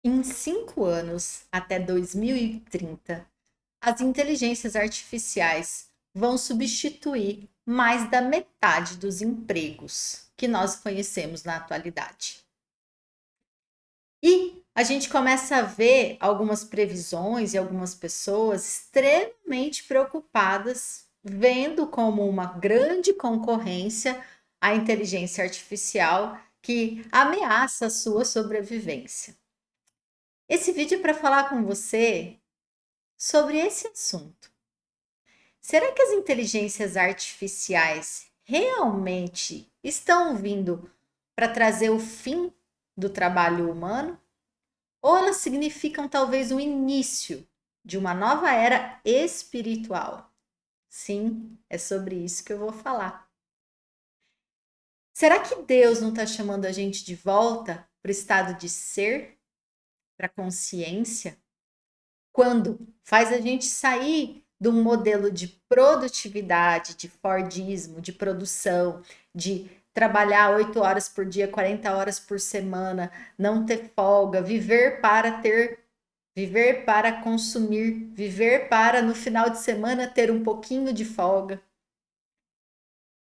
Em 5 anos, até 2030, as inteligências artificiais vão substituir mais da metade dos empregos que nós conhecemos na atualidade. E a gente começa a ver algumas previsões e algumas pessoas extremamente preocupadas, vendo como uma grande concorrência a inteligência artificial que ameaça a sua sobrevivência. Esse vídeo é para falar com você sobre esse assunto. Será que as inteligências artificiais realmente estão vindo para trazer o fim do trabalho humano? Ou elas significam talvez o início de uma nova era espiritual? Sim, é sobre isso que eu vou falar. Será que Deus não está chamando a gente de volta para o estado de ser, para a consciência? Quando faz a gente sair de um modelo de produtividade, de Fordismo, de produção, de trabalhar 8 horas por dia, 40 horas por semana, não ter folga, viver para consumir, viver para no final de semana ter um pouquinho de folga.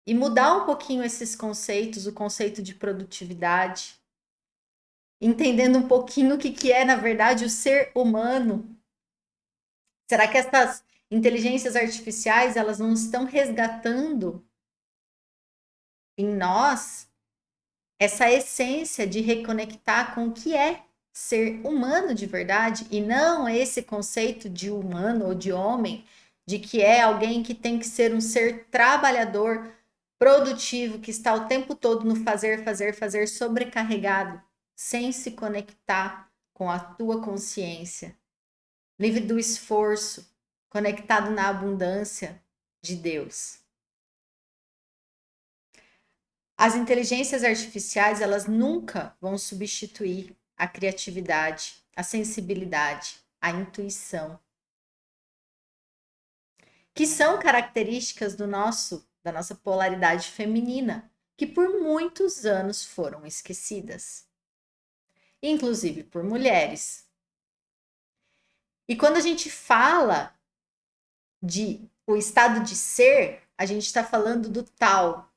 E mudar um pouquinho esses conceitos, o conceito de produtividade, entendendo um pouquinho o que é, na verdade, o ser humano. Será que essas inteligências artificiais elas não estão resgatando em nós essa essência de reconectar com o que é ser humano de verdade e não esse conceito de humano ou de homem, de que é alguém que tem que ser um ser trabalhador, produtivo, que está o tempo todo no fazer, fazer, fazer, sobrecarregado, sem se conectar com a tua consciência, livre do esforço, conectado na abundância de Deus. As inteligências artificiais, elas nunca vão substituir a criatividade, a sensibilidade, a intuição, que são características da nossa polaridade feminina, que por muitos anos foram esquecidas, inclusive por mulheres. E quando a gente fala de o estado de ser, a gente está falando do tal,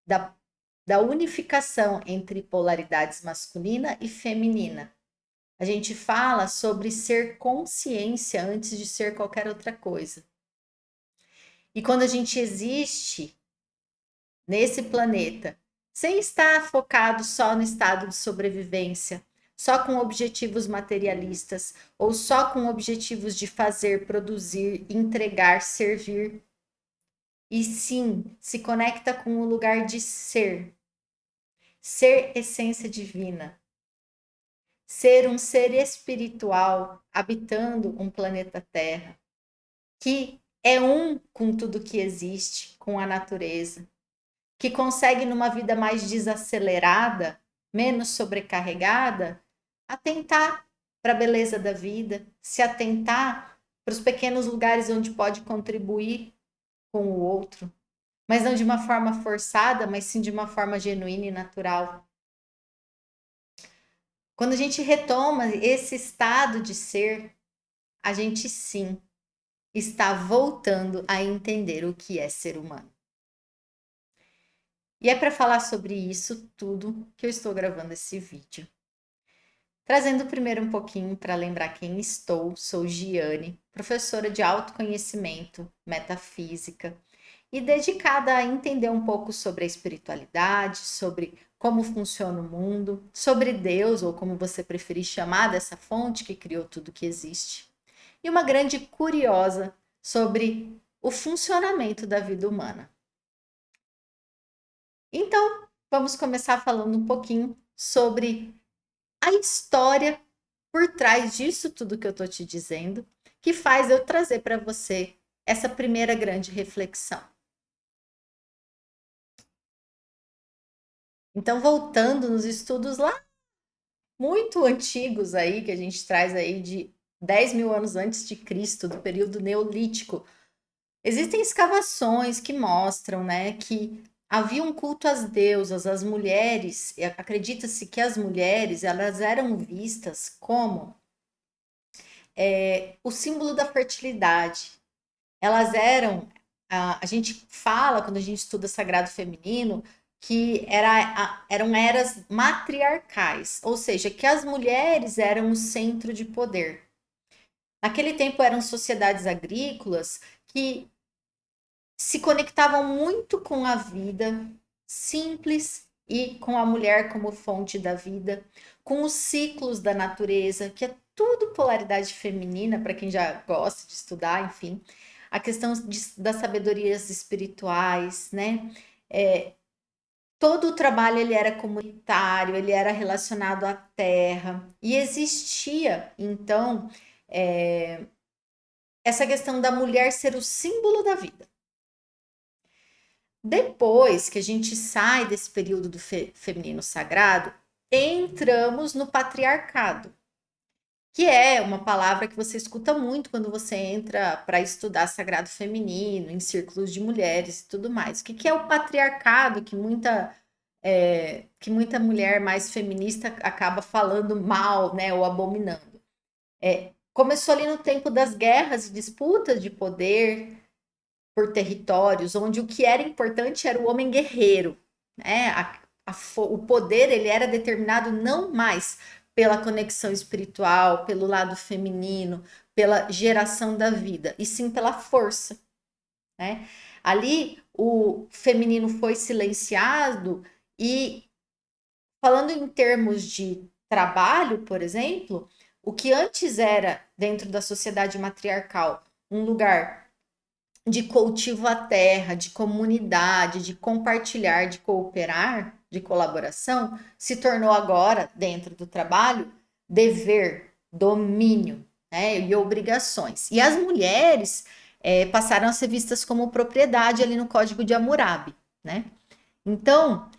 da unificação entre polaridades masculina e feminina. A gente fala sobre ser consciência antes de ser qualquer outra coisa. E quando a gente existe nesse planeta, sem estar focado só no estado de sobrevivência, só com objetivos materialistas ou só com objetivos de fazer, produzir, entregar, servir, e sim se conecta com o lugar de ser, ser essência divina, ser um ser espiritual habitando um planeta Terra, que é um com tudo que existe, com a natureza, que consegue numa vida mais desacelerada, menos sobrecarregada, atentar para a beleza da vida, se atentar para os pequenos lugares onde pode contribuir com o outro, mas não de uma forma forçada, mas sim de uma forma genuína e natural. Quando a gente retoma esse estado de ser, a gente sim está voltando a entender o que é ser humano. E é para falar sobre isso tudo que eu estou gravando esse vídeo. Trazendo primeiro um pouquinho para lembrar quem estou, sou Giane, professora de autoconhecimento, metafísica e dedicada a entender um pouco sobre a espiritualidade, sobre como funciona o mundo, sobre Deus, ou como você preferir chamar dessa fonte que criou tudo que existe. E uma grande curiosa sobre o funcionamento da vida humana. Então, vamos começar falando um pouquinho sobre a história por trás disso tudo que eu estou te dizendo, que faz eu trazer para você essa primeira grande reflexão. Então, voltando nos estudos lá muito antigos aí, que a gente traz aí de 10 mil anos antes de Cristo, do período neolítico, existem escavações que mostram, né, que havia um culto às deusas, às mulheres, acredita-se que as mulheres, elas eram vistas como o símbolo da fertilidade. Elas eram, a gente fala, quando a gente estuda sagrado feminino, que eram eras matriarcais, ou seja, que as mulheres eram o centro de poder. Naquele tempo eram sociedades agrícolas que se conectavam muito com a vida simples e com a mulher como fonte da vida, com os ciclos da natureza, que é tudo polaridade feminina, para quem já gosta de estudar, enfim. A questão das sabedorias espirituais, né? Todo o trabalho ele era comunitário, ele era relacionado à terra, e existia, então, essa questão da mulher ser o símbolo da vida. Depois que a gente sai desse período do feminino sagrado, entramos no patriarcado, que é uma palavra que você escuta muito quando você entra para estudar sagrado feminino, em círculos de mulheres e tudo mais. O que é o patriarcado que muita mulher mais feminista acaba falando mal, né, ou abominando? Começou ali no tempo das guerras e disputas de poder por territórios, onde o que era importante era o homem guerreiro, né? O poder ele era determinado não mais pela conexão espiritual, pelo lado feminino, pela geração da vida, e sim pela força, né? Ali o feminino foi silenciado e, falando em termos de trabalho, por exemplo, o que antes era, dentro da sociedade matriarcal, um lugar de cultivo à terra, de comunidade, de compartilhar, de cooperar, de colaboração, se tornou agora, dentro do trabalho, dever, domínio, né, e obrigações. E as mulheres passaram a ser vistas como propriedade ali no Código de Hammurabi, né? Então,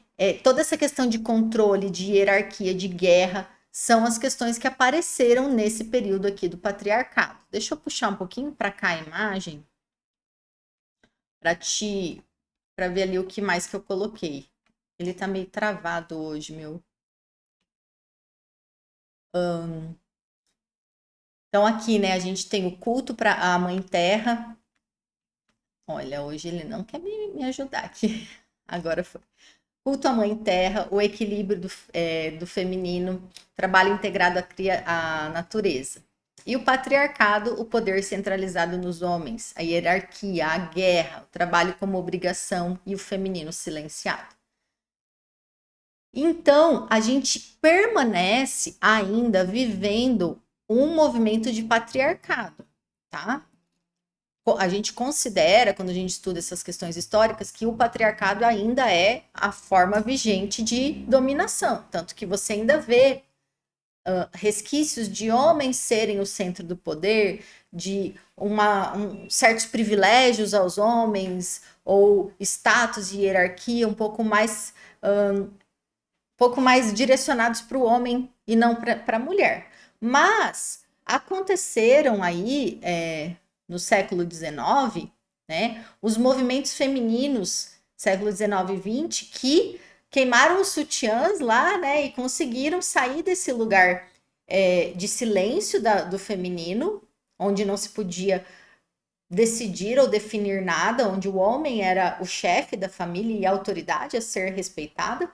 toda essa questão de controle, de hierarquia, de guerra, são as questões que apareceram nesse período aqui do patriarcado. Deixa eu puxar um pouquinho para cá a imagem para ver ali o que mais que eu coloquei. Ele tá meio travado hoje, meu. Então aqui, né, a gente tem o culto para a Mãe Terra. Olha, hoje ele não quer me ajudar aqui. Agora foi. Culto à Mãe Terra, o equilíbrio do feminino, trabalho integrado à natureza. E o patriarcado, o poder centralizado nos homens, a hierarquia, a guerra, o trabalho como obrigação e o feminino silenciado. Então, a gente permanece ainda vivendo um movimento de patriarcado, tá? A gente considera, quando a gente estuda essas questões históricas, que o patriarcado ainda é a forma vigente de dominação, tanto que você ainda vê resquícios de homens serem o centro do poder, de certos privilégios aos homens, ou status e hierarquia um pouco mais direcionados para o homem e não para a mulher. Mas aconteceram aí, no século XIX, né, os movimentos femininos, século XIX e XX, que queimaram os sutiãs lá, né, e conseguiram sair desse lugar de silêncio do feminino, onde não se podia decidir ou definir nada, onde o homem era o chefe da família e a autoridade a ser respeitada,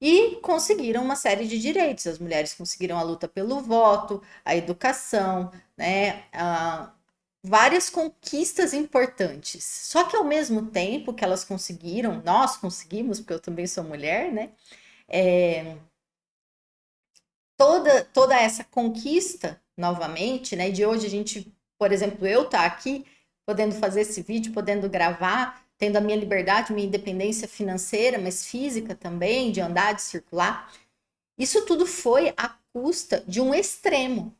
e conseguiram uma série de direitos. As mulheres conseguiram a luta pelo voto, a educação, né, várias conquistas importantes. Só que ao mesmo tempo que elas conseguiram, nós conseguimos, porque eu também sou mulher, né, toda essa conquista, novamente, né, de hoje a gente, por exemplo, eu estar aqui, podendo fazer esse vídeo, podendo gravar, tendo a minha liberdade, minha independência financeira, mas física também, de andar, de circular. Isso tudo foi à custa de um extremo,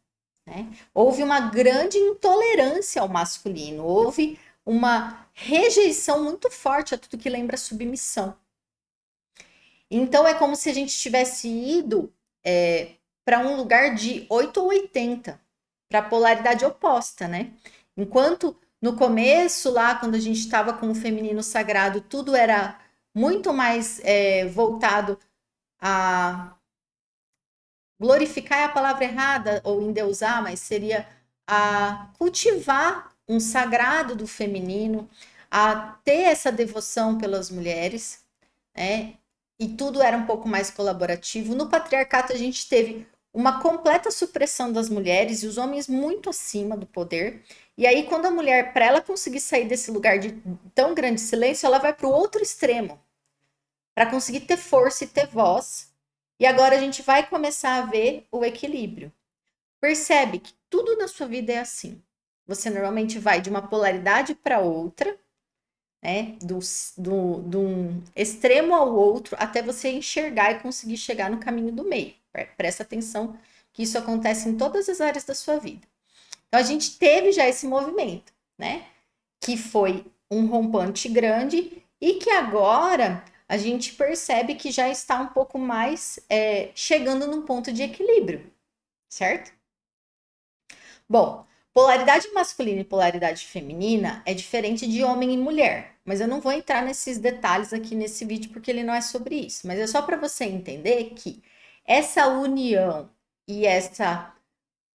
né? Houve uma grande intolerância ao masculino, houve uma rejeição muito forte a tudo que lembra submissão. Então é como se a gente tivesse ido para um lugar de 8 ou 80, para a polaridade oposta, né? Enquanto no começo, lá, quando a gente estava com o feminino sagrado, tudo era muito mais voltado a glorificar é a palavra errada, ou endeusar, mas seria a cultivar um sagrado do feminino, a ter essa devoção pelas mulheres, né? E tudo era um pouco mais colaborativo. No patriarcato, a gente teve uma completa supressão das mulheres e os homens muito acima do poder. E aí, quando a mulher, para ela conseguir sair desse lugar de tão grande silêncio, ela vai para o outro extremo, para conseguir ter força e ter voz. E agora a gente vai começar a ver o equilíbrio. Percebe que tudo na sua vida é assim. Você normalmente vai de uma polaridade para outra, né? De um extremo ao outro, até você enxergar e conseguir chegar no caminho do meio. Presta atenção que isso acontece em todas as áreas da sua vida. Então a gente teve já esse movimento, né? Que foi um rompante grande e que agora a gente percebe que já está um pouco mais chegando num ponto de equilíbrio, certo? Bom, polaridade masculina e polaridade feminina é diferente de homem e mulher, mas eu não vou entrar nesses detalhes aqui nesse vídeo porque ele não é sobre isso, mas é só para você entender que essa união e essa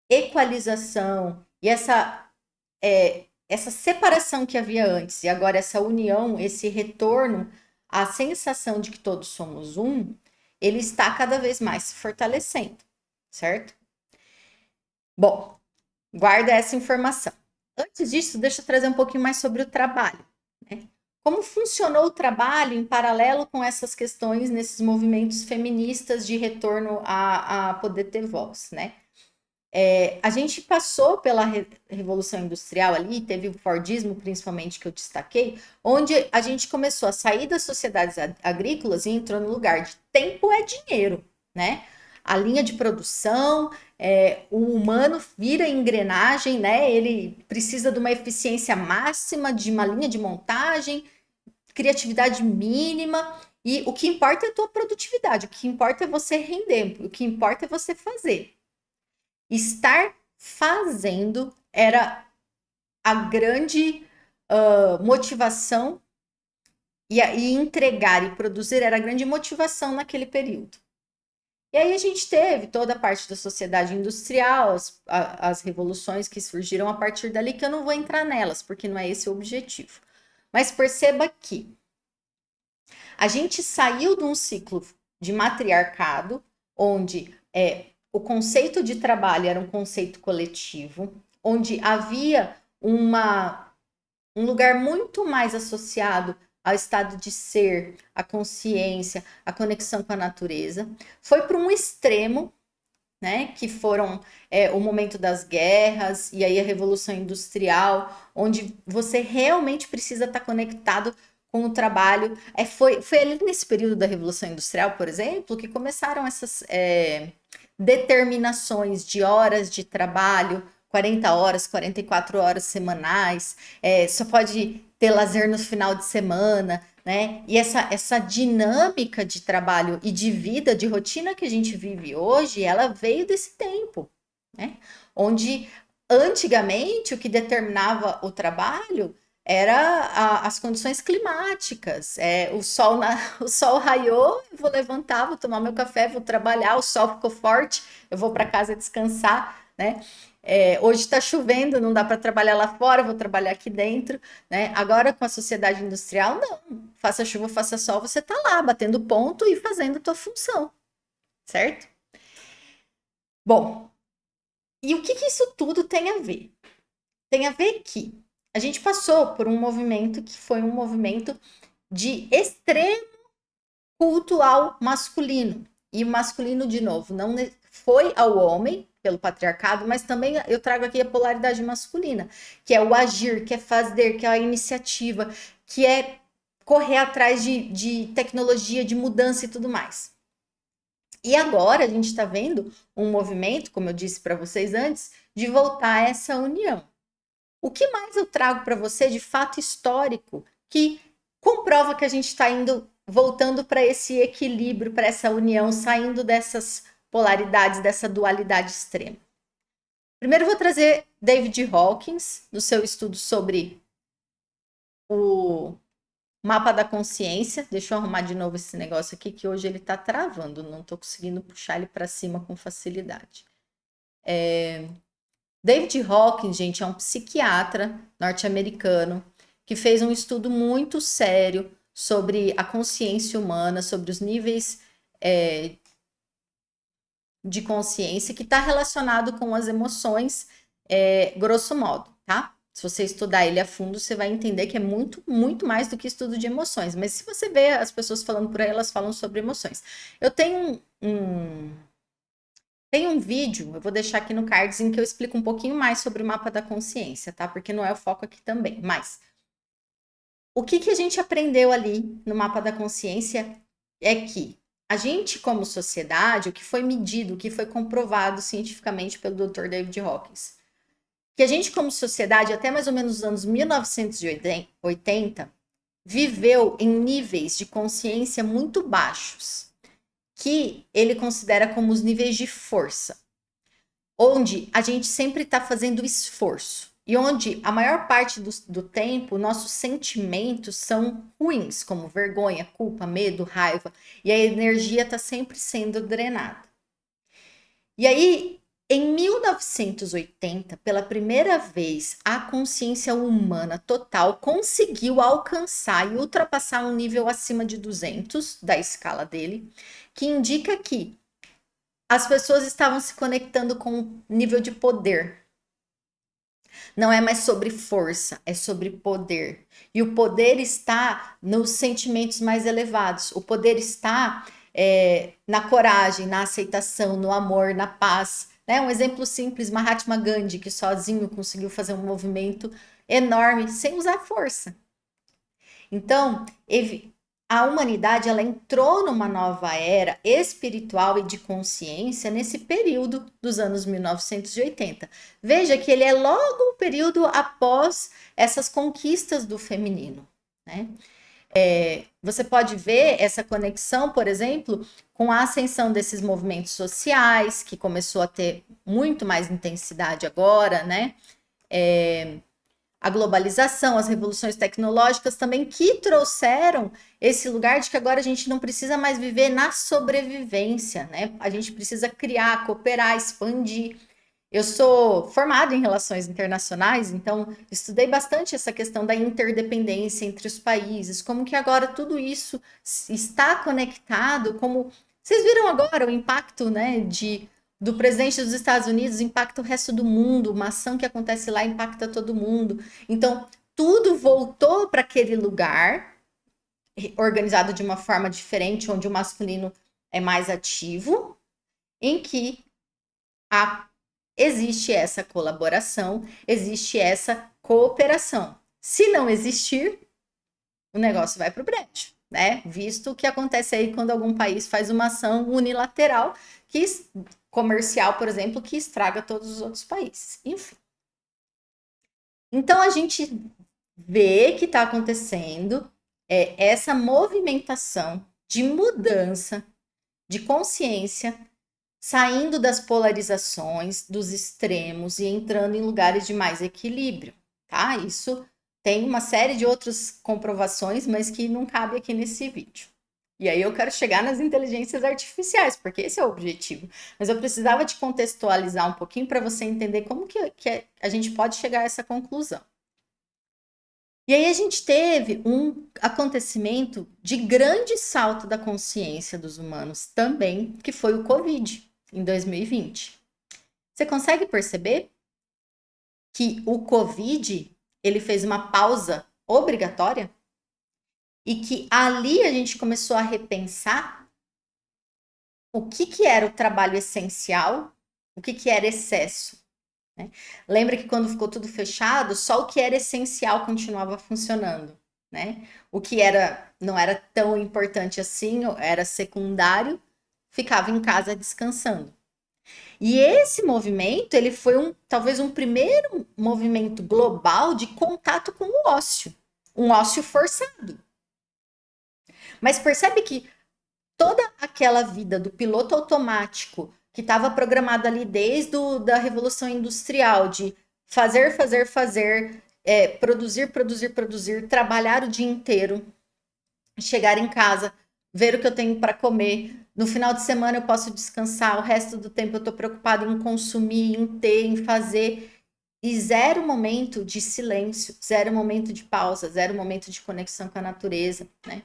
equalização e essa separação que havia antes e agora essa união, esse retorno à sensação de que todos somos um, ele está cada vez mais se fortalecendo, certo? Bom, guarda essa informação. Antes disso, deixa eu trazer um pouquinho mais sobre o trabalho, né? Como funcionou o trabalho em paralelo com essas questões nesses movimentos feministas de retorno a poder ter voz, né? A gente passou pela Revolução Industrial ali, teve o Fordismo principalmente que eu destaquei, onde a gente começou a sair das sociedades agrícolas e entrou no lugar de tempo é dinheiro, né? A linha de produção, o humano vira engrenagem, né? Ele precisa de uma eficiência máxima, de uma linha de montagem, criatividade mínima, e o que importa é a tua produtividade, o que importa é você render, o que importa é você fazer. Estar fazendo era a grande motivação e entregar e produzir era a grande motivação naquele período. E aí a gente teve toda a parte da sociedade industrial, as revoluções que surgiram a partir dali, que eu não vou entrar nelas, porque não é esse o objetivo. Mas perceba que a gente saiu de um ciclo de matriarcado, onde o conceito de trabalho era um conceito coletivo, onde havia um lugar muito mais associado ao estado de ser, à consciência, à conexão com a natureza. Foi para um extremo, né, que foram o momento das guerras e aí a Revolução Industrial, onde você realmente precisa estar conectado com o trabalho. Foi ali nesse período da Revolução Industrial, por exemplo, que começaram essas determinações de horas de trabalho, 40 horas, 44 horas semanais, só pode ter lazer no final de semana, né? E essa dinâmica de trabalho e de vida, de rotina que a gente vive hoje, ela veio desse tempo, né? Onde antigamente o que determinava o trabalho era as condições climáticas. O sol raiou, eu vou levantar, vou tomar meu café, vou trabalhar, o sol ficou forte, eu vou para casa descansar, né? Hoje está chovendo, não dá para trabalhar lá fora, vou trabalhar aqui dentro, né? Agora com a sociedade industrial, não. Faça chuva, faça sol, você está lá batendo ponto e fazendo a tua função, certo? Bom, e o que isso tudo tem a ver? Tem a ver que a gente passou por um movimento que foi um movimento de extremo culto ao masculino. E o masculino, de novo, não foi ao homem, pelo patriarcado, mas também eu trago aqui a polaridade masculina, que é o agir, que é fazer, que é a iniciativa, que é correr atrás de tecnologia, de mudança e tudo mais. E agora a gente está vendo um movimento, como eu disse para vocês antes, de voltar a essa união. O que mais eu trago para você de fato histórico que comprova que a gente está voltando para esse equilíbrio, para essa união, saindo dessas polaridades, dessa dualidade extrema? Primeiro eu vou trazer David Hawkins, no seu estudo sobre o Mapa da consciência. Deixa eu arrumar de novo esse negócio aqui, que hoje ele tá travando. Não tô conseguindo puxar ele para cima com facilidade. David Hawkins, gente, é um psiquiatra norte-americano que fez um estudo muito sério sobre a consciência humana, sobre os níveis de consciência que está relacionado com as emoções, grosso modo, tá? Se você estudar ele a fundo, você vai entender que é muito, muito mais do que estudo de emoções. Mas se você vê as pessoas falando por aí, elas falam sobre emoções. Eu tenho tem um vídeo, eu vou deixar aqui no cards, em que eu explico um pouquinho mais sobre o mapa da consciência, tá? Porque não é o foco aqui também. Mas o que a gente aprendeu ali no mapa da consciência é que a gente, como sociedade, o que foi medido, o que foi comprovado cientificamente pelo Dr. David Hawkins, que a gente, como sociedade, até mais ou menos os anos 1980, viveu em níveis de consciência muito baixos, que ele considera como os níveis de força, onde a gente sempre está fazendo esforço e onde a maior parte do tempo nossos sentimentos são ruins, como vergonha, culpa, medo, raiva, e a energia está sempre sendo drenada. E aí, em 1980, pela primeira vez, a consciência humana total conseguiu alcançar e ultrapassar um nível acima de 200 da escala dele, que indica que as pessoas estavam se conectando com um nível de poder. Não é mais sobre força, é sobre poder. E o poder está nos sentimentos mais elevados. O poder está na coragem, na aceitação, no amor, na paz. Né? Um exemplo simples, Mahatma Gandhi, que sozinho conseguiu fazer um movimento enorme sem usar força. Então, a humanidade ela entrou numa nova era espiritual e de consciência nesse período dos anos 1980. Veja que ele é logo um período após essas conquistas do feminino, né? Você pode ver essa conexão, por exemplo, com a ascensão desses movimentos sociais, que começou a ter muito mais intensidade agora, né? A globalização, as revoluções tecnológicas também, que trouxeram esse lugar de que agora a gente não precisa mais viver na sobrevivência, né? A gente precisa criar, cooperar, expandir. Eu sou formada em relações internacionais, então estudei bastante essa questão da interdependência entre os países, como que agora tudo isso está conectado, como vocês viram agora o impacto, né, do presidente dos Estados Unidos impacta o resto do mundo, uma ação que acontece lá impacta todo mundo. Então, tudo voltou para aquele lugar, organizado de uma forma diferente, onde o masculino é mais ativo, em que existe essa colaboração, existe essa cooperação. Se não existir, o negócio vai para o brejo, né? Visto o que acontece aí quando algum país faz uma ação unilateral comercial, por exemplo, que estraga todos os outros países. Enfim. Então, a gente vê que está acontecendo essa movimentação de mudança de consciência, saindo das polarizações, dos extremos e entrando em lugares de mais equilíbrio, tá? Isso tem uma série de outras comprovações, mas que não cabe aqui nesse vídeo. E aí eu quero chegar nas inteligências artificiais, porque esse é o objetivo. Mas eu precisava te contextualizar um pouquinho para você entender como que a gente pode chegar a essa conclusão. E aí a gente teve um acontecimento de grande salto da consciência dos humanos também, que foi o Covid, em 2020. Você consegue perceber que o Covid, ele fez uma pausa obrigatória? E que ali a gente começou a repensar o que era o trabalho essencial, o que era excesso. Né? Lembra que quando ficou tudo fechado, só o que era essencial continuava funcionando. Né? O que não era tão importante assim, era secundário, ficava em casa descansando. E esse movimento, ele foi talvez um primeiro movimento global de contato com o ócio. Um ócio forçado. Mas percebe que toda aquela vida do piloto automático que estava programado ali desde da Revolução Industrial, de fazer, produzir, trabalhar o dia inteiro, chegar em casa, ver o que eu tenho para comer. No final de semana eu posso descansar, o resto do tempo eu estou preocupado em consumir, em ter, em fazer. E zero momento de silêncio, zero momento de pausa, zero momento de conexão com a natureza, né?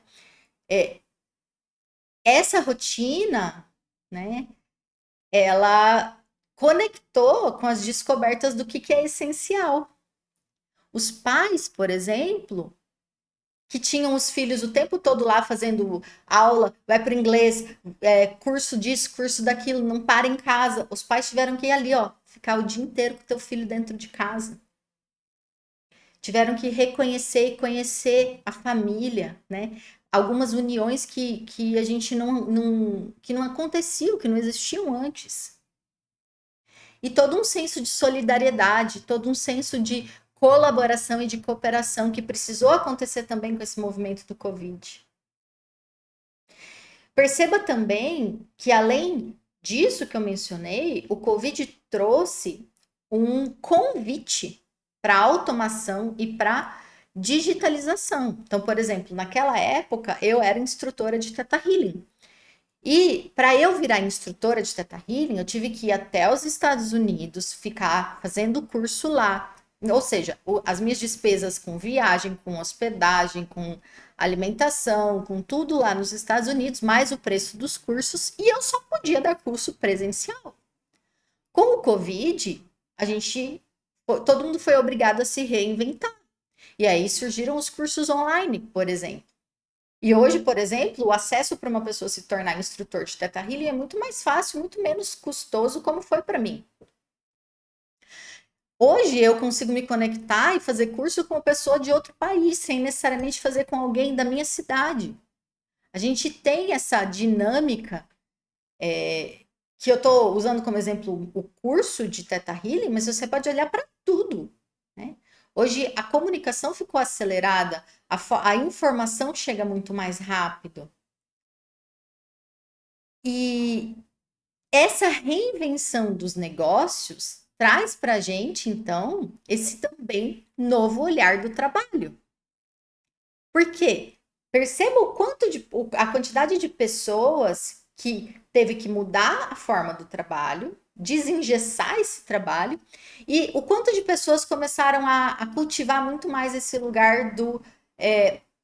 Essa rotina, né, ela conectou com as descobertas do que é essencial. Os pais, por exemplo, que tinham os filhos o tempo todo lá fazendo aula, vai para o inglês, curso disso, curso daquilo, não para em casa. Os pais tiveram que ir ali, ó, ficar o dia inteiro com o teu filho dentro de casa. Tiveram que reconhecer e conhecer a família, né? Algumas uniões que a gente que não aconteciam, que não existiam antes. E todo um senso de solidariedade, todo um senso de colaboração e de cooperação que precisou acontecer também com esse movimento do Covid. Perceba também que, além disso que eu mencionei, o Covid trouxe um convite para automação e para digitalização. Então, por exemplo, naquela época eu era instrutora de Theta Healing. E para eu virar instrutora de Theta Healing, eu tive que ir até os Estados Unidos, ficar fazendo curso lá. Ou seja, as minhas despesas com viagem, com hospedagem, com alimentação, com tudo lá nos Estados Unidos, mais o preço dos cursos, e eu só podia dar curso presencial. Com o Covid, todo mundo foi obrigado a se reinventar. E aí surgiram os cursos online, por exemplo. E hoje, por exemplo, o acesso para uma pessoa se tornar instrutor de Theta Healing é muito mais fácil, muito menos custoso, como foi para mim. Hoje eu consigo me conectar e fazer curso com uma pessoa de outro país, sem necessariamente fazer com alguém da minha cidade. A gente tem essa dinâmica que eu estou usando como exemplo o curso de Theta Healing, mas você pode olhar para tudo, né? Hoje a comunicação ficou acelerada, a informação chega muito mais rápido. E essa reinvenção dos negócios traz para a gente, então, esse também novo olhar do trabalho. Por quê? Perceba o quanto a quantidade de pessoas que teve que mudar a forma do trabalho, desengessar esse trabalho, e o quanto de pessoas começaram a cultivar muito mais esse lugar do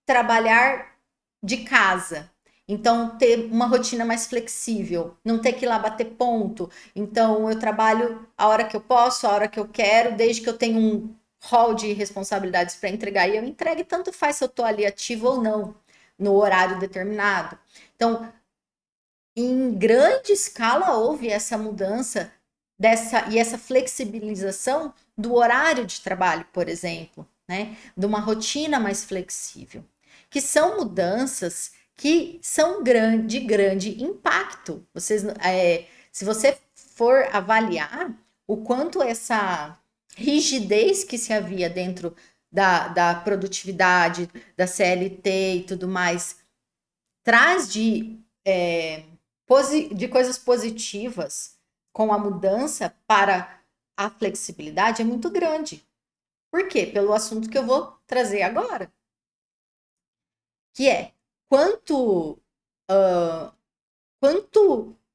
trabalhar de casa. Então, ter uma rotina mais flexível, não ter que ir lá bater ponto. Então, eu trabalho a hora que eu posso, a hora que eu quero, desde que eu tenho um rol de responsabilidades para entregar e eu entregue, tanto faz se eu estou ali ativo ou não, no horário determinado. Então, em grande escala, houve essa mudança e essa flexibilização do horário de trabalho, por exemplo, né? De uma rotina mais flexível, que são mudanças que são de grande impacto. Se você for avaliar o quanto essa rigidez que se havia dentro da produtividade, da CLT e tudo mais, traz de coisas positivas com a mudança para a flexibilidade é muito grande. Por quê? Pelo assunto que eu vou trazer agora, que é quanto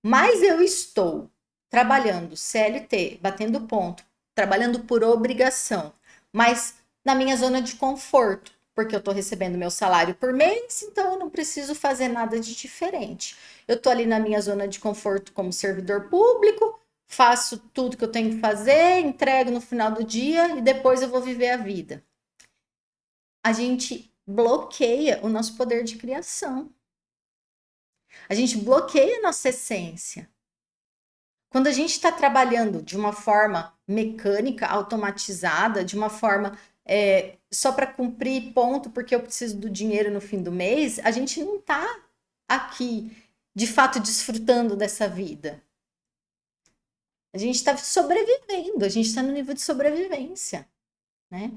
mais eu estou trabalhando CLT, batendo ponto, trabalhando por obrigação, mas na minha zona de conforto, porque eu estou recebendo meu salário por mês, então eu não preciso fazer nada de diferente. Eu estou ali na minha zona de conforto como servidor público, faço tudo que eu tenho que fazer, entrego no final do dia e depois eu vou viver a vida. A gente bloqueia o nosso poder de criação. A gente bloqueia a nossa essência. Quando a gente está trabalhando de uma forma mecânica, automatizada, de uma forma só para cumprir ponto, porque eu preciso do dinheiro no fim do mês, a gente não está aqui, de fato, desfrutando dessa vida. A gente está sobrevivendo, a gente está no nível de sobrevivência, né?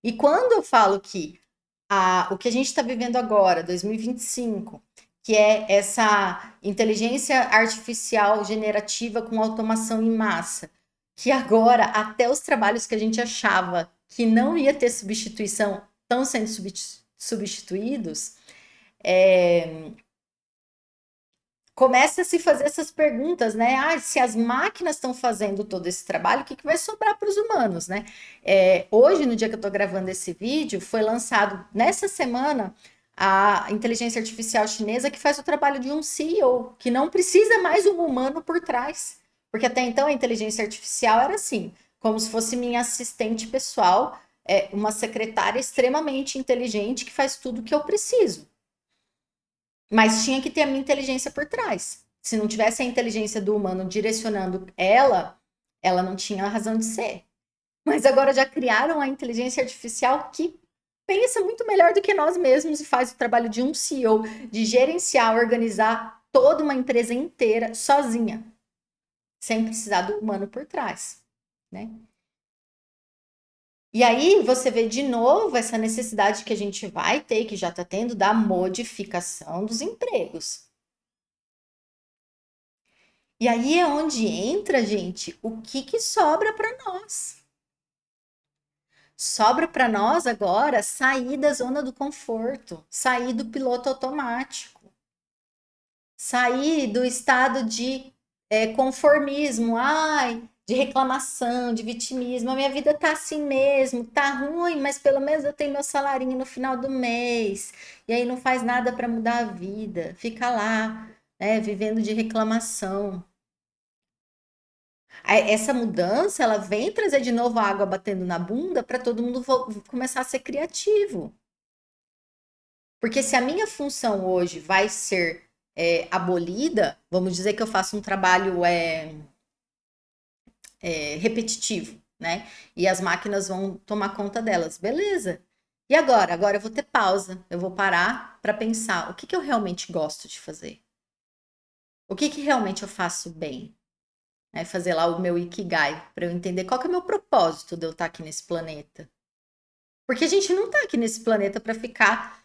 E quando eu falo que o que a gente está vivendo agora, 2025, que é essa inteligência artificial generativa com automação em massa, que agora até os trabalhos que a gente achava que não ia ter substituição estão sendo substituídos, começa a se fazer essas perguntas, né? Ah, se as máquinas estão fazendo todo esse trabalho, o que, que vai sobrar para os humanos, né? Hoje, no dia que eu estou gravando esse vídeo, foi lançado nessa semana a inteligência artificial chinesa que faz o trabalho de um CEO, que não precisa mais um humano por trás. Porque até então a inteligência artificial era assim, como se fosse minha assistente pessoal, uma secretária extremamente inteligente que faz tudo o que eu preciso. Mas tinha que ter a minha inteligência por trás. Se não tivesse a inteligência do humano direcionando ela, ela não tinha razão de ser. Mas agora já criaram a inteligência artificial que pensa muito melhor do que nós mesmos e faz o trabalho de um CEO, de gerenciar, organizar toda uma empresa inteira sozinha, sem precisar do humano por trás, né? E aí você vê de novo essa necessidade que a gente vai ter, que já está tendo, da modificação dos empregos. E aí é onde entra, gente, o que sobra para nós. Sobra para nós agora sair da zona do conforto, sair do piloto automático, sair do estado de conformismo, ai, de reclamação, de vitimismo. A minha vida tá assim mesmo, tá ruim, mas pelo menos eu tenho meu salarinho no final do mês. E aí não faz nada para mudar a vida, fica lá, né, vivendo de reclamação. Essa mudança, ela vem trazer de novo a água batendo na bunda para todo mundo começar a ser criativo. Porque se a minha função hoje vai ser abolida, vamos dizer que eu faço um trabalho repetitivo, né? E as máquinas vão tomar conta delas, beleza. E agora? Agora eu vou ter pausa, eu vou parar para pensar o que eu realmente gosto de fazer. O que realmente eu faço bem? Né? Fazer lá o meu Ikigai, para eu entender qual que é o meu propósito de eu estar aqui nesse planeta. Porque a gente não está aqui nesse planeta para ficar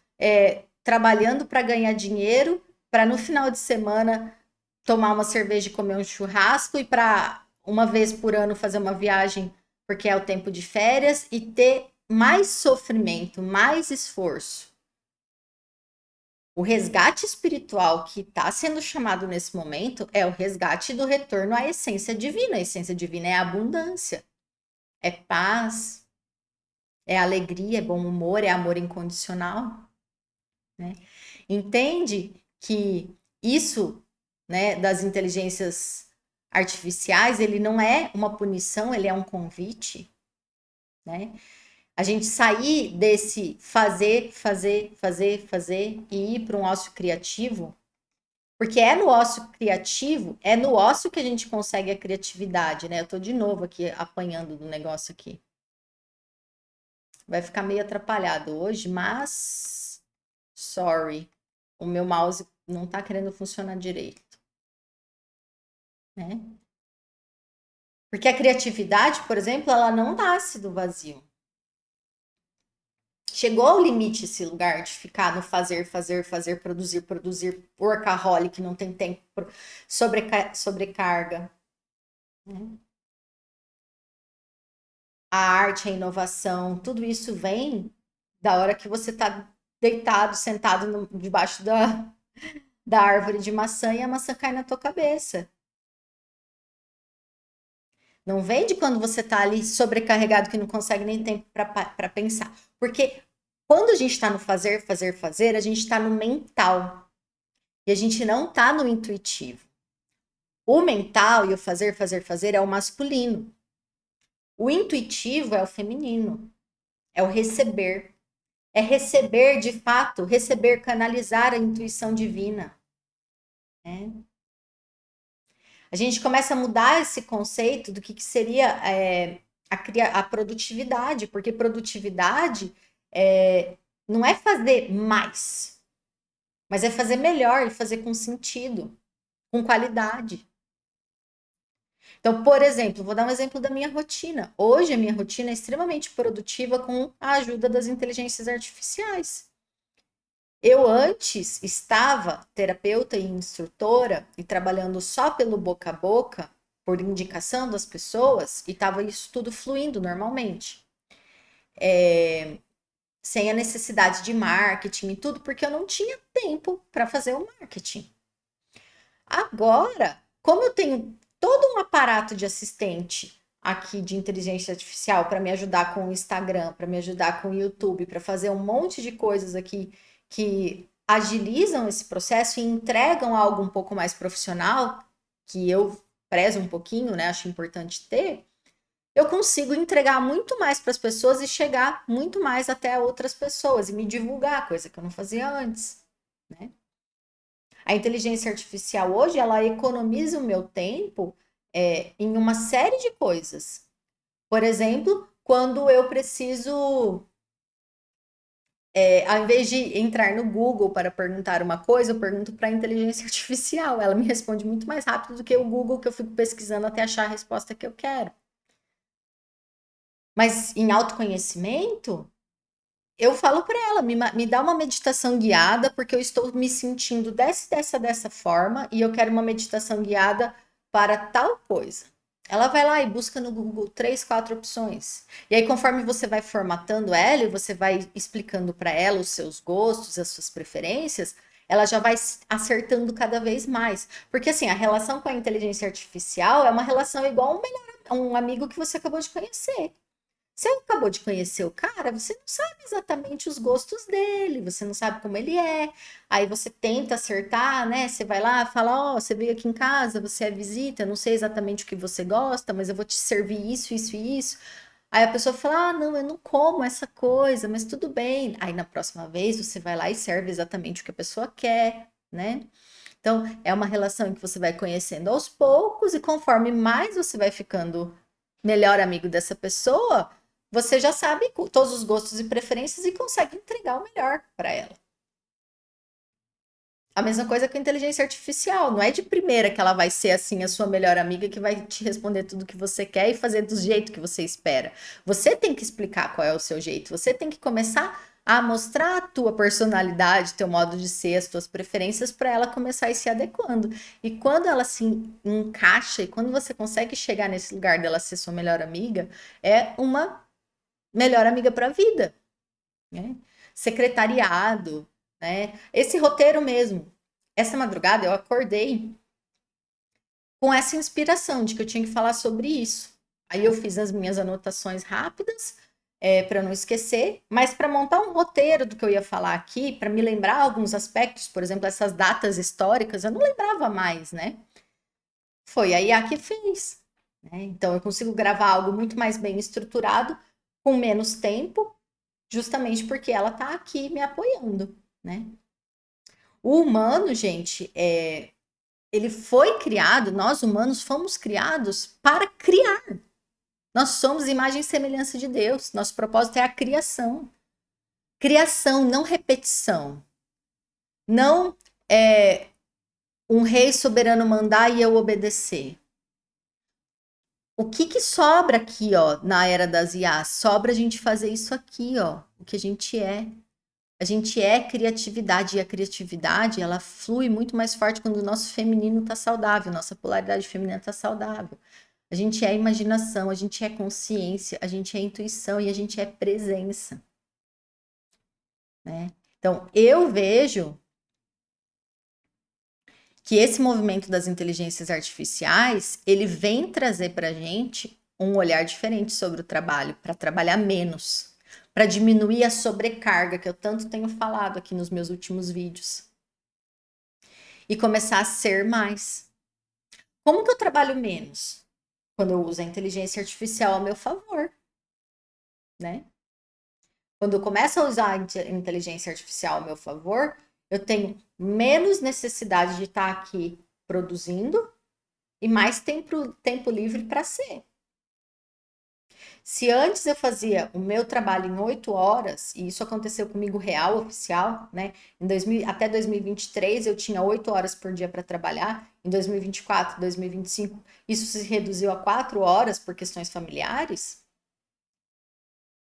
trabalhando para ganhar dinheiro, para no final de semana tomar uma cerveja e comer um churrasco e para uma vez por ano fazer uma viagem porque é o tempo de férias e ter mais sofrimento, mais esforço. O resgate espiritual que está sendo chamado nesse momento é o resgate do retorno à essência divina. A essência divina é abundância, é paz, é alegria, é bom humor, é amor incondicional. Né? Entende que isso, né, das inteligências artificiais, ele não é uma punição, ele é um convite. Né? A gente sair desse fazer e ir para um ócio criativo, porque é no ócio criativo, é no ócio que a gente consegue a criatividade, né? Eu tô de novo aqui apanhando do negócio aqui. Vai ficar meio atrapalhado hoje, mas sorry, o meu mouse não tá querendo funcionar direito, né? Porque a criatividade, por exemplo, ela não nasce do vazio. Chegou ao limite esse lugar de ficar no fazer, produzir, workaholic, não tem tempo, sobrecarga. Né? A arte, a inovação, tudo isso vem da hora que você está deitado, sentado debaixo da árvore de maçã e a maçã cai na tua cabeça. Não vem de quando você está ali sobrecarregado que não consegue nem tempo para pensar. Porque quando a gente está no fazer, a gente está no mental. E a gente não está no intuitivo. O mental e o fazer é o masculino. O intuitivo é o feminino. É o receber. É receber, de fato, receber, canalizar a intuição divina. Né? A gente começa a mudar esse conceito do que seria a produtividade, porque produtividade não é fazer mais, mas é fazer melhor e fazer com sentido, com qualidade. Então, por exemplo, vou dar um exemplo da minha rotina. Hoje, a minha rotina é extremamente produtiva com a ajuda das inteligências artificiais. Eu antes estava terapeuta e instrutora e trabalhando só pelo boca a boca, por indicação das pessoas, e estava isso tudo fluindo normalmente. sem a necessidade de marketing e tudo, porque eu não tinha tempo para fazer o marketing. Agora, como eu tenho todo um aparato de assistente aqui de inteligência artificial para me ajudar com o Instagram, para me ajudar com o YouTube, para fazer um monte de coisas aqui que agilizam esse processo e entregam algo um pouco mais profissional, que eu prezo um pouquinho, né? Acho importante ter. Eu consigo entregar muito mais para as pessoas e chegar muito mais até outras pessoas e me divulgar, coisa que eu não fazia antes, né? A inteligência artificial hoje, ela economiza o meu tempo em uma série de coisas. Por exemplo, quando eu preciso, ao invés de entrar no Google para perguntar uma coisa, eu pergunto para a inteligência artificial. Ela me responde muito mais rápido do que o Google, que eu fico pesquisando até achar a resposta que eu quero. Mas em autoconhecimento, eu falo para ela, me dá uma meditação guiada, porque eu estou me sentindo dessa forma e eu quero uma meditação guiada para tal coisa. Ela vai lá e busca no Google 3, 4 opções. E aí, conforme você vai formatando ela e você vai explicando para ela os seus gostos, as suas preferências, ela já vai acertando cada vez mais. Porque assim, a relação com a inteligência artificial é uma relação igual a um amigo que você acabou de conhecer. Você acabou de conhecer o cara, você não sabe exatamente os gostos dele, você não sabe como ele é. Aí você tenta acertar, né? Você vai lá, fala: Ó, você veio aqui em casa, você é visita, eu não sei exatamente o que você gosta, mas eu vou te servir isso, isso e isso. Aí a pessoa fala: Ah, não, eu não como essa coisa, mas tudo bem. Aí na próxima vez você vai lá e serve exatamente o que a pessoa quer, né? Então é uma relação em que você vai conhecendo aos poucos, e conforme mais você vai ficando melhor amigo dessa pessoa, você já sabe todos os gostos e preferências e consegue entregar o melhor para ela. A mesma coisa com a inteligência artificial. Não é de primeira que ela vai ser assim a sua melhor amiga que vai te responder tudo que você quer e fazer do jeito que você espera. Você tem que explicar qual é o seu jeito. Você tem que começar a mostrar a tua personalidade, teu modo de ser, as tuas preferências para ela começar a ir se adequando. E quando ela se encaixa e quando você consegue chegar nesse lugar dela ser sua melhor amiga, é uma melhor amiga para a vida, né? Secretariado, né? Esse roteiro mesmo. Essa madrugada eu acordei com essa inspiração de que eu tinha que falar sobre isso. Aí eu fiz as minhas anotações rápidas, para não esquecer, mas para montar um roteiro do que eu ia falar aqui, para me lembrar alguns aspectos, por exemplo, essas datas históricas, eu não lembrava mais, né? Foi a IA que fez, né? Então eu consigo gravar algo muito mais bem estruturado, com menos tempo, justamente porque ela tá aqui me apoiando, né? O humano, gente, ele foi criado, nós humanos fomos criados para criar. Nós somos imagem e semelhança de Deus. Nosso propósito é a criação. Criação, não repetição. Não um rei soberano mandar e eu obedecer. O que sobra aqui, ó, na era das IAs? Sobra a gente fazer isso aqui, ó, o que a gente é. A gente é criatividade, e a criatividade, ela flui muito mais forte quando o nosso feminino tá saudável, nossa polaridade feminina tá saudável. A gente é imaginação, a gente é consciência, a gente é intuição e a gente é presença, né? Então, eu vejo que esse movimento das inteligências artificiais, ele vem trazer para a gente um olhar diferente sobre o trabalho, para trabalhar menos, para diminuir a sobrecarga que eu tanto tenho falado aqui nos meus últimos vídeos. E começar a ser mais. Como que eu trabalho menos? Quando eu uso a inteligência artificial a meu favor, né? Quando eu começo a usar a inteligência artificial a meu favor, eu tenho menos necessidade de estar aqui produzindo e mais tempo livre para ser. Se antes eu fazia o meu trabalho em 8 horas, e isso aconteceu comigo real, oficial, né? Até 2023 eu tinha 8 horas por dia para trabalhar. Em 2024, 2025, isso se reduziu a 4 horas por questões familiares.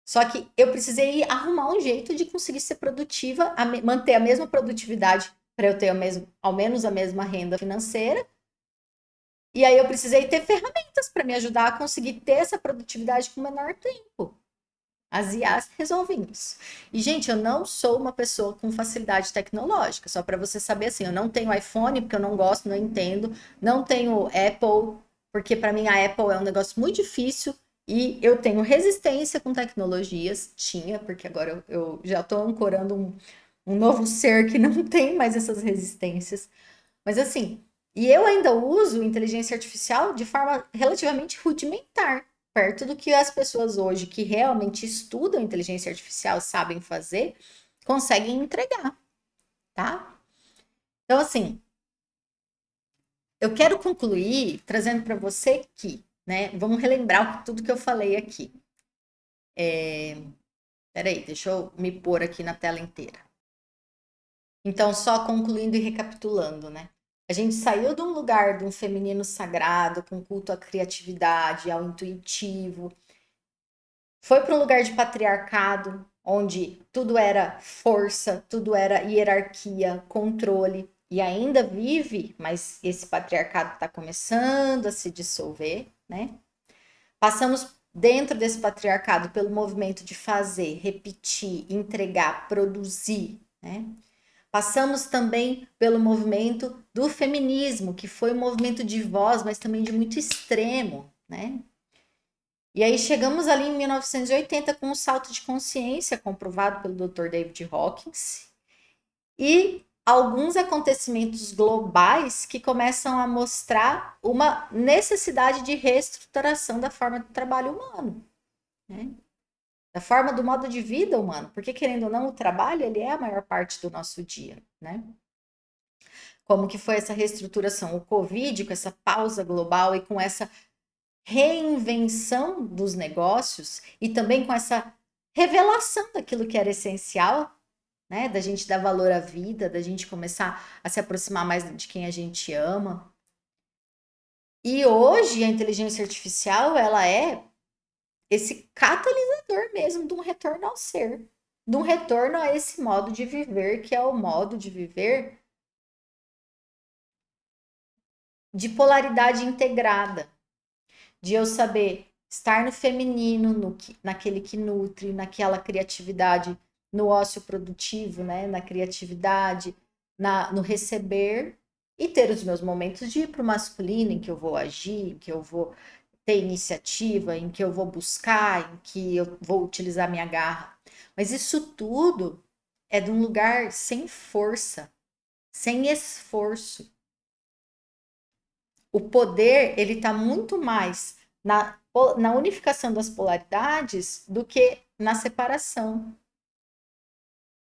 Só que eu precisei arrumar um jeito de conseguir ser produtiva, manter a mesma produtividade para eu ter ao menos a mesma renda financeira. E aí eu precisei ter ferramentas para me ajudar a conseguir ter essa produtividade com menor tempo. As IAs resolvem isso. E, gente, eu não sou uma pessoa com facilidade tecnológica, só para você saber assim, eu não tenho iPhone porque eu não gosto, não entendo, não tenho Apple, porque para mim a Apple é um negócio muito difícil e eu tenho resistência com tecnologias, tinha, porque agora eu já estou ancorando um novo ser que não tem mais essas resistências. Mas assim, e eu ainda uso inteligência artificial de forma relativamente rudimentar, perto do que as pessoas hoje que realmente estudam inteligência artificial sabem fazer, conseguem entregar, tá? Então, assim, eu quero concluir trazendo para você que, né? Vamos relembrar tudo que eu falei aqui. Peraí, deixa eu me pôr aqui na tela inteira. Então, só concluindo e recapitulando, né? A gente saiu de um lugar de um feminino sagrado, com culto à criatividade, ao intuitivo, foi para um lugar de patriarcado, onde tudo era força, tudo era hierarquia, controle, e ainda vive, mas esse patriarcado está começando a se dissolver, né? Passamos dentro desse patriarcado pelo movimento de fazer, repetir, entregar, produzir, né? Passamos também pelo movimento do feminismo, que foi um movimento de voz, mas também de muito extremo, né? E aí chegamos ali em 1980 com um salto de consciência comprovado pelo Dr. David Hawkins e alguns acontecimentos globais que começam a mostrar uma necessidade de reestruturação da forma do trabalho humano, né? Da forma do modo de vida humano, porque querendo ou não, o trabalho ele é a maior parte do nosso dia, né? Como que foi essa reestruturação? O Covid, com essa pausa global e com essa reinvenção dos negócios e também com essa revelação daquilo que era essencial, né? Da gente dar valor à vida, da gente começar a se aproximar mais de quem a gente ama. E hoje a inteligência artificial, ela é esse catalisador mesmo de um retorno ao ser, de um retorno a esse modo de viver, que é o modo de viver de polaridade integrada, de eu saber estar no feminino, naquele que nutre, naquela criatividade, no ócio produtivo, né? Na criatividade, no receber, e ter os meus momentos de ir para o masculino, em que eu vou agir, em que eu vou ter iniciativa, em que eu vou buscar, em que eu vou utilizar minha garra. Mas isso tudo é de um lugar sem força, sem esforço. O poder, ele está muito mais na unificação das polaridades do que na separação,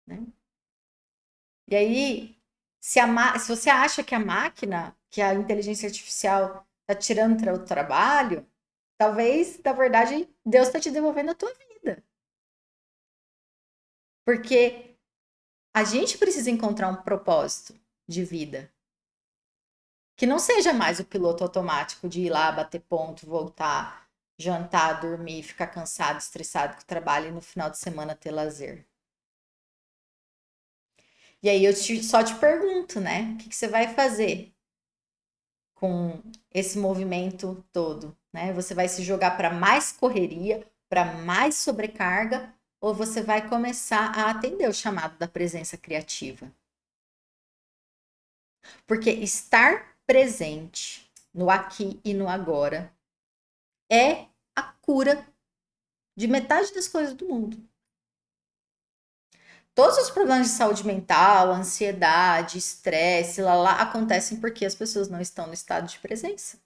né? E aí, se você acha que a máquina, que a inteligência artificial está tirando o trabalho, talvez, na verdade, Deus está te devolvendo a tua vida. Porque a gente precisa encontrar um propósito de vida. Que não seja mais o piloto automático de ir lá, bater ponto, voltar, jantar, dormir, ficar cansado, estressado com o trabalho e no final de semana ter lazer. E aí só te pergunto, né? O que você vai fazer com esse movimento todo, né? Você vai se jogar para mais correria, para mais sobrecarga, ou você vai começar a atender o chamado da presença criativa? Porque estar presente no aqui e no agora é a cura de metade das coisas do mundo. Todos os problemas de saúde mental, ansiedade, estresse, lá acontecem porque as pessoas não estão no estado de presença.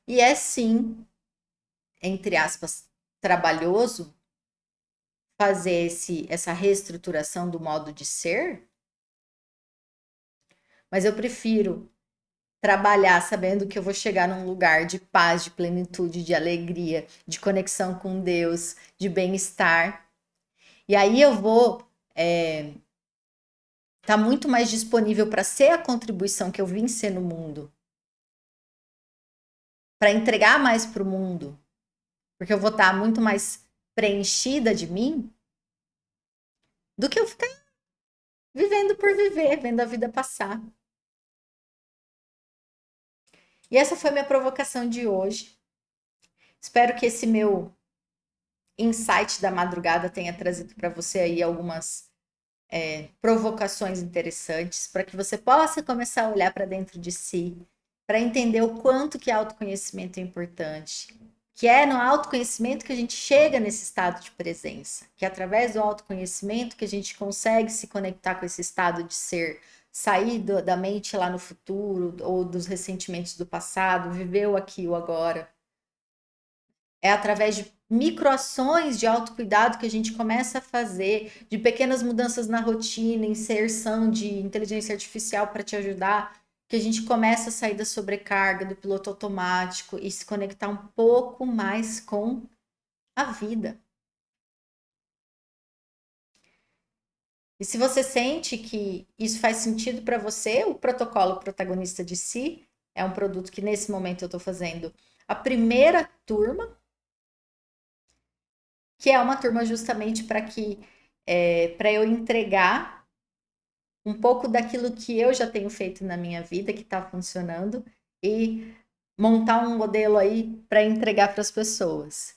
E é sim, entre aspas, trabalhoso fazer essa reestruturação do modo de ser, mas eu prefiro trabalhar sabendo que eu vou chegar num lugar de paz, de plenitude, de alegria, de conexão com Deus, de bem-estar. E aí eu vou tá muito mais disponível para ser a contribuição que eu vim ser no mundo, para entregar mais para o mundo, porque eu vou estar muito mais preenchida de mim do que eu ficar vivendo por viver, vendo a vida passar. E essa foi minha provocação de hoje. Espero que esse meu insight da madrugada tenha trazido para você aí algumas provocações interessantes para que você possa começar a olhar para dentro de si, para entender o quanto que autoconhecimento é importante, que é no autoconhecimento que a gente chega nesse estado de presença, que é através do autoconhecimento que a gente consegue se conectar com esse estado de ser, sair da mente lá no futuro ou dos ressentimentos do passado, viver o aqui e o agora. É através de microações de autocuidado que a gente começa a fazer, de pequenas mudanças na rotina, inserção de inteligência artificial para te ajudar, que a gente começa a sair da sobrecarga, do piloto automático e se conectar um pouco mais com a vida. E se você sente que isso faz sentido para você, o protocolo Protagonista de Si é um produto que nesse momento eu estou fazendo a primeira turma, que é uma turma justamente para eu entregar um pouco daquilo que eu já tenho feito na minha vida, que está funcionando, e montar um modelo aí para entregar para as pessoas.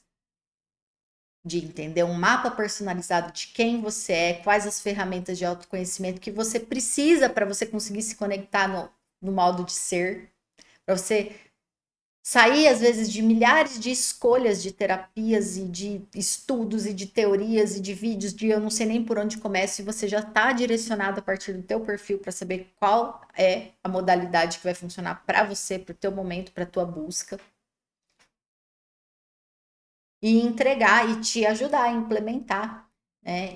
De entender um mapa personalizado de quem você é, quais as ferramentas de autoconhecimento que você precisa para você conseguir se conectar no modo de ser, para você sair, às vezes, de milhares de escolhas de terapias e de estudos e de teorias e de vídeos de eu não sei nem por onde começo e você já está direcionado a partir do teu perfil para saber qual é a modalidade que vai funcionar para você, para o teu momento, para a tua busca. E entregar e te ajudar a implementar, né,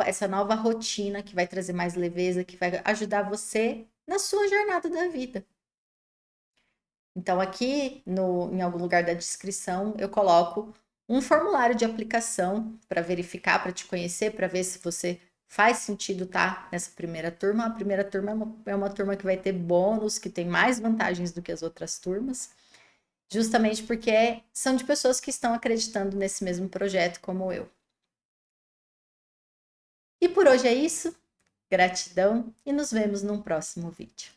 essa nova rotina que vai trazer mais leveza, que vai ajudar você na sua jornada da vida. Então, aqui em algum lugar da descrição, eu coloco um formulário de aplicação para verificar, para te conhecer, para ver se você faz sentido estar nessa primeira turma. A primeira turma é uma turma que vai ter bônus, que tem mais vantagens do que as outras turmas, justamente porque são de pessoas que estão acreditando nesse mesmo projeto como eu. E por hoje é isso. Gratidão e nos vemos num próximo vídeo.